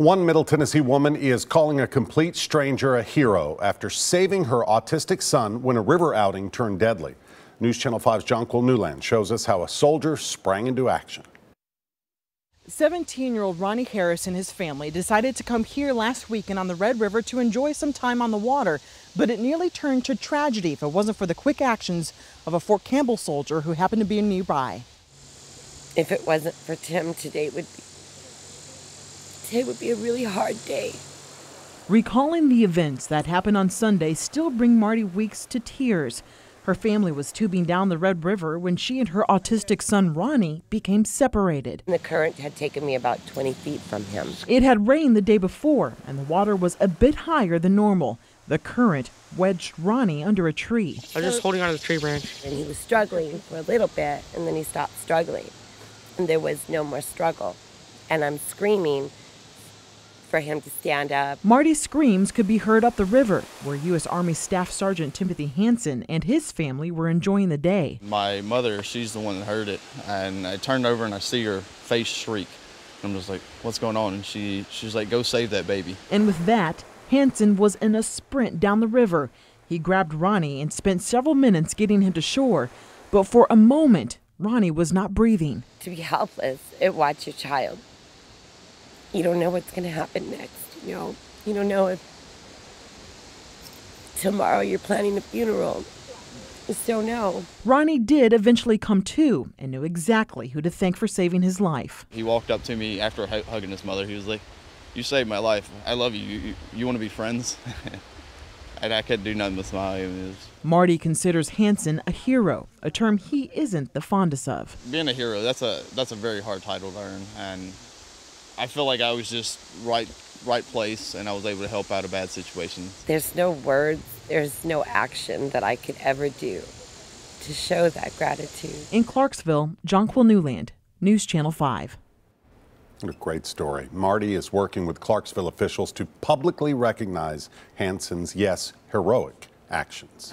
One Middle Tennessee woman is calling a complete stranger a hero after saving her autistic son when a river outing turned deadly. News Channel 5's Jonquil Newland shows us how a soldier sprang into action. 17-year-old Ronnie Harris and his family decided to come here last weekend on the Red River to enjoy some time on the water, but it nearly turned to tragedy if it wasn't for the quick actions of a Fort Campbell soldier who happened to be nearby. If it wasn't for Tim, today would be a really hard day. Recalling the events that happened on Sunday still bring Martie Weeks to tears. Her family was tubing down the Red River when she and her autistic son Ronnie became separated. The current had taken me about 20 feet from him. It had rained the day before and the water was a bit higher than normal. The current wedged Ronnie under a tree. I was just holding onto the tree branch. And he was struggling for a little bit, and then he stopped struggling. And there was no more struggle. And I'm screaming for him to stand up. Martie's screams could be heard up the river, where U.S. Army Staff Sergeant Timothy Hansen and his family were enjoying the day. My mother, she's the one that heard it, and I turned over and I see her face shriek. I'm just like, what's going on? And she's like, go save that baby. And with that, Hansen was in a sprint down the river. He grabbed Ronnie and spent several minutes getting him to shore, but for a moment, Ronnie was not breathing. To be helpless and watch your child. You don't know what's going to happen next, you know. You don't know if tomorrow you're planning a funeral. You just don't know. Ronnie did eventually come to and knew exactly who to thank for saving his life. He walked up to me after hugging his mother. He was like, you saved my life. I love you. You want to be friends? And I couldn't do nothing but smile. Martie considers Hansen a hero, a term he isn't the fondest of. Being a hero, that's a very hard title to earn, and I feel like I was just right place, and I was able to help out a bad situation. There's no words, there's no action that I could ever do to show that gratitude. In Clarksville, Jonquil Newland, News Channel 5. What a great story. Martie is working with Clarksville officials to publicly recognize Hansen's, yes, heroic actions.